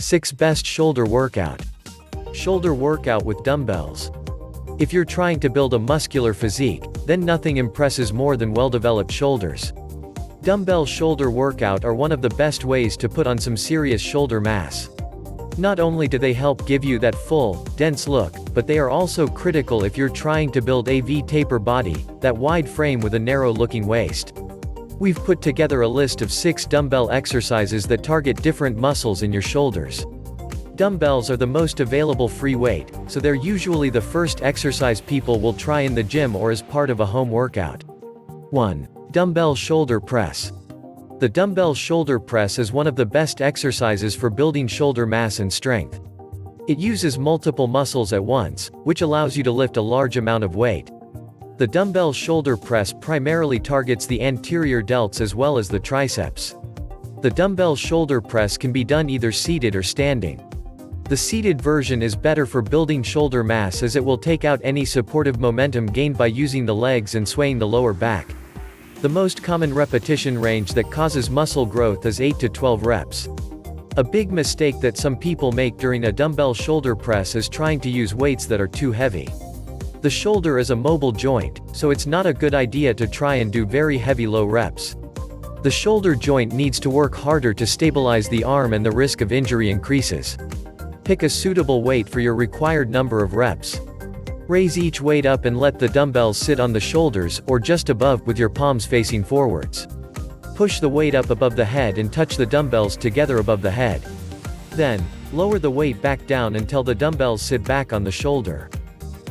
6 Best Shoulder Workout. Shoulder workout with dumbbells. If you're trying to build a muscular physique, then nothing impresses more than well-developed shoulders. Dumbbell shoulder workout are one of the best ways to put on some serious shoulder mass. Not only do they help give you that full, dense look, but they are also critical if you're trying to build a V-taper body, that wide frame with a narrow-looking waist. We've put together a list of 6 dumbbell exercises that target different muscles in your shoulders. Dumbbells are the most available free weight, so they're usually the first exercise people will try in the gym or as part of a home workout. 1. Dumbbell shoulder press. The dumbbell shoulder press is one of the best exercises for building shoulder mass and strength. It uses multiple muscles at once, which allows you to lift a large amount of weight. The dumbbell shoulder press primarily targets the anterior delts as well as the triceps. The dumbbell shoulder press can be done either seated or standing. The seated version is better for building shoulder mass as it will take out any supportive momentum gained by using the legs and swaying the lower back. The most common repetition range that causes muscle growth is 8 to 12 reps. A big mistake that some people make during a dumbbell shoulder press is trying to use weights that are too heavy. The shoulder is a mobile joint, so it's not a good idea to try and do very heavy low reps. The shoulder joint needs to work harder to stabilize the arm and the risk of injury increases. Pick a suitable weight for your required number of reps. Raise each weight up and let the dumbbells sit on the shoulders, or just above, with your palms facing forwards. Push the weight up above the head and touch the dumbbells together above the head. Then, lower the weight back down until the dumbbells sit back on the shoulder.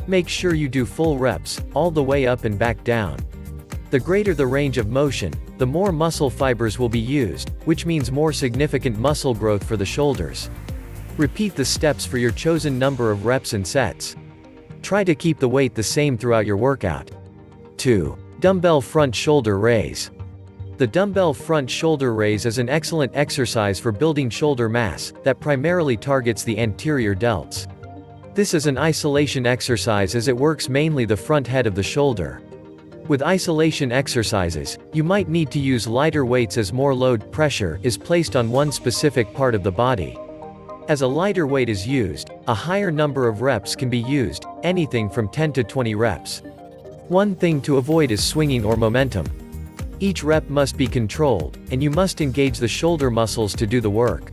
Make sure you do full reps, all the way up and back down. The greater the range of motion, the more muscle fibers will be used, which means more significant muscle growth for the shoulders. Repeat the steps for your chosen number of reps and sets. Try to keep the weight the same throughout your workout. 2. Dumbbell front shoulder raise. The dumbbell front shoulder raise is an excellent exercise for building shoulder mass, that primarily targets the anterior delts. This is an isolation exercise as it works mainly the front head of the shoulder. With isolation exercises, you might need to use lighter weights as more load pressure is placed on one specific part of the body. As a lighter weight is used, a higher number of reps can be used, anything from 10 to 20 reps. One thing to avoid is swinging or momentum. Each rep must be controlled, and you must engage the shoulder muscles to do the work.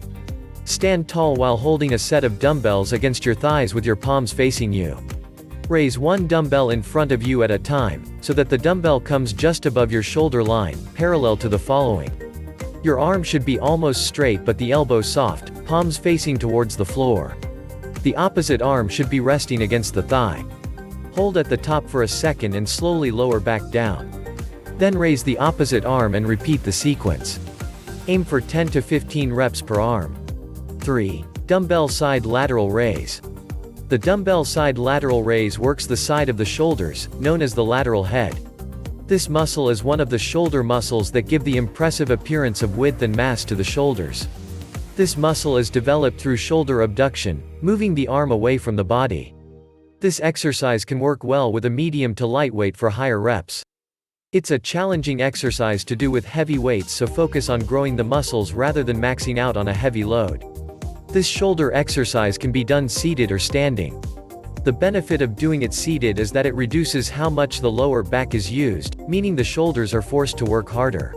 Stand tall while holding a set of dumbbells against your thighs with your palms facing you. Raise one dumbbell in front of you at a time, so that the dumbbell comes just above your shoulder line, parallel to the following. Your arm should be almost straight but the elbow soft, palms facing towards the floor. The opposite arm should be resting against the thigh. Hold at the top for a second and slowly lower back down. Then raise the opposite arm and repeat the sequence. Aim for 10 to 15 reps per arm. 3. Dumbbell side lateral raise. The dumbbell side lateral raise works the side of the shoulders, known as the lateral head. This muscle is one of the shoulder muscles that give the impressive appearance of width and mass to the shoulders. This muscle is developed through shoulder abduction, moving the arm away from the body. This exercise can work well with a medium to light weight for higher reps. It's a challenging exercise to do with heavy weights, so focus on growing the muscles rather than maxing out on a heavy load. This shoulder exercise can be done seated or standing. The benefit of doing it seated is that it reduces how much the lower back is used, meaning the shoulders are forced to work harder.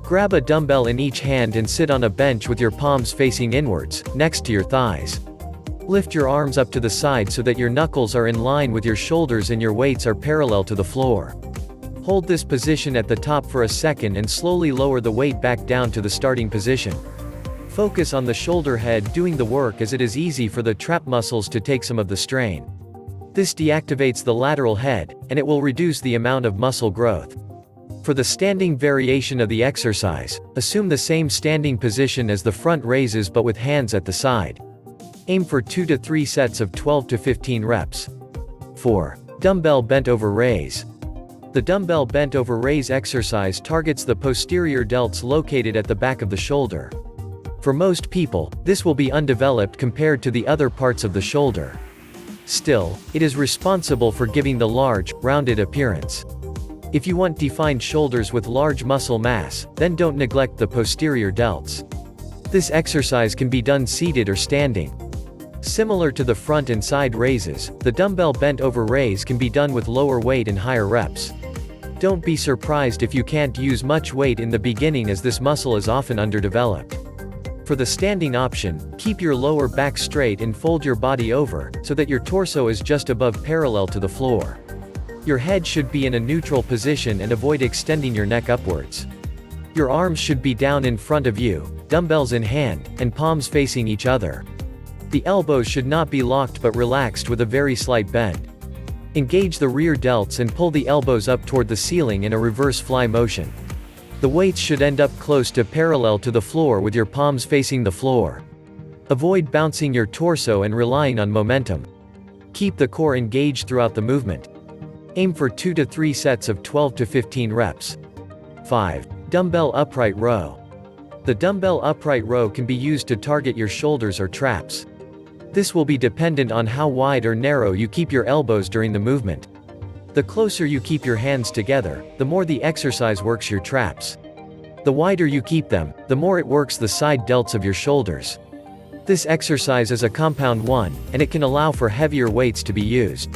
Grab a dumbbell in each hand and sit on a bench with your palms facing inwards, next to your thighs. Lift your arms up to the side so that your knuckles are in line with your shoulders and your weights are parallel to the floor. Hold this position at the top for a second and slowly lower the weight back down to the starting position. Focus on the shoulder head doing the work as it is easy for the trap muscles to take some of the strain. This deactivates the lateral head, and it will reduce the amount of muscle growth. For the standing variation of the exercise, assume the same standing position as the front raises but with hands at the side. Aim for 2 to 3 sets of 12 to 15 reps. 4. Dumbbell bent over raise. The dumbbell bent over raise exercise targets the posterior delts located at the back of the shoulder. For most people, this will be undeveloped compared to the other parts of the shoulder. Still, it is responsible for giving the large, rounded appearance. If you want defined shoulders with large muscle mass, then don't neglect the posterior delts. This exercise can be done seated or standing. Similar to the front and side raises, the dumbbell bent over raise can be done with lower weight and higher reps. Don't be surprised if you can't use much weight in the beginning, as this muscle is often underdeveloped. For the standing option, keep your lower back straight and fold your body over, so that your torso is just above parallel to the floor. Your head should be in a neutral position and avoid extending your neck upwards. Your arms should be down in front of you, dumbbells in hand, and palms facing each other. The elbows should not be locked but relaxed with a very slight bend. Engage the rear delts and pull the elbows up toward the ceiling in a reverse fly motion. The weights should end up close to parallel to the floor with your palms facing the floor. Avoid bouncing your torso and relying on momentum. Keep the core engaged throughout the movement. Aim for 2 to 3 sets of 12 to 15 reps. 5. Dumbbell upright row. The dumbbell upright row can be used to target your shoulders or traps. This will be dependent on how wide or narrow you keep your elbows during the movement. The closer you keep your hands together, the more the exercise works your traps. The wider you keep them, the more it works the side delts of your shoulders. This exercise is a compound one, and it can allow for heavier weights to be used.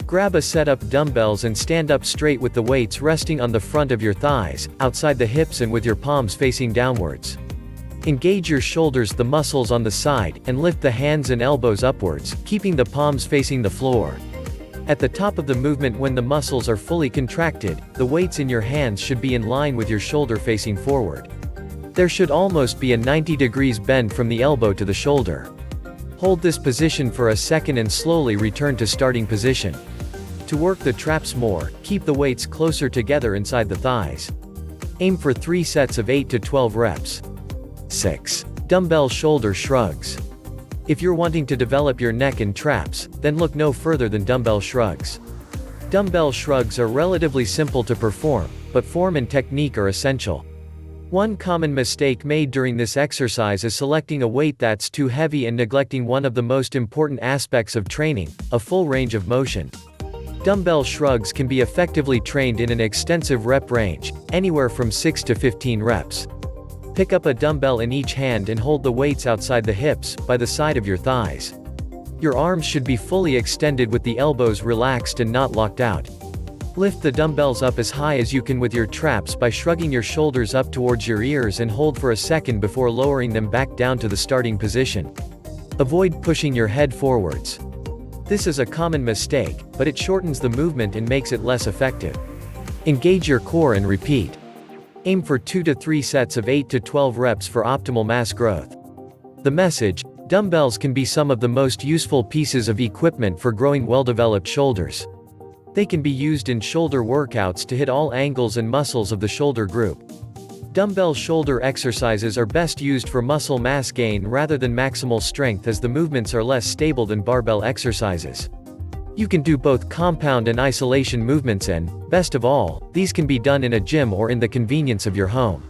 Grab a set up dumbbells and stand up straight with the weights resting on the front of your thighs, outside the hips and with your palms facing downwards. Engage your shoulders, the muscles on the side, and lift the hands and elbows upwards, keeping the palms facing the floor. At the top of the movement, when the muscles are fully contracted, the weights in your hands should be in line with your shoulder facing forward. There should almost be a 90 degrees bend from the elbow to the shoulder. Hold this position for a second and slowly return to starting position. To work the traps more, keep the weights closer together inside the thighs. Aim for 3 sets of 8 to 12 reps. 6. Dumbbell shoulder shrugs. If you're wanting to develop your neck and traps, then look no further than dumbbell shrugs. Dumbbell shrugs are relatively simple to perform, but form and technique are essential. One common mistake made during this exercise is selecting a weight that's too heavy and neglecting one of the most important aspects of training, a full range of motion. Dumbbell shrugs can be effectively trained in an extensive rep range, anywhere from 6 to 15 reps. Pick up a dumbbell in each hand and hold the weights outside the hips, by the side of your thighs. Your arms should be fully extended with the elbows relaxed and not locked out. Lift the dumbbells up as high as you can with your traps by shrugging your shoulders up towards your ears, and hold for a second before lowering them back down to the starting position. Avoid pushing your head forwards. This is a common mistake, but it shortens the movement and makes it less effective. Engage your core and repeat. Aim for 2 to 3 sets of 8 to 12 reps for optimal mass growth. The message: dumbbells can be some of the most useful pieces of equipment for growing well-developed shoulders. They can be used in shoulder workouts to hit all angles and muscles of the shoulder group. Dumbbell shoulder exercises are best used for muscle mass gain rather than maximal strength, as the movements are less stable than barbell exercises. You can do both compound and isolation movements, and, best of all, these can be done in a gym or in the convenience of your home.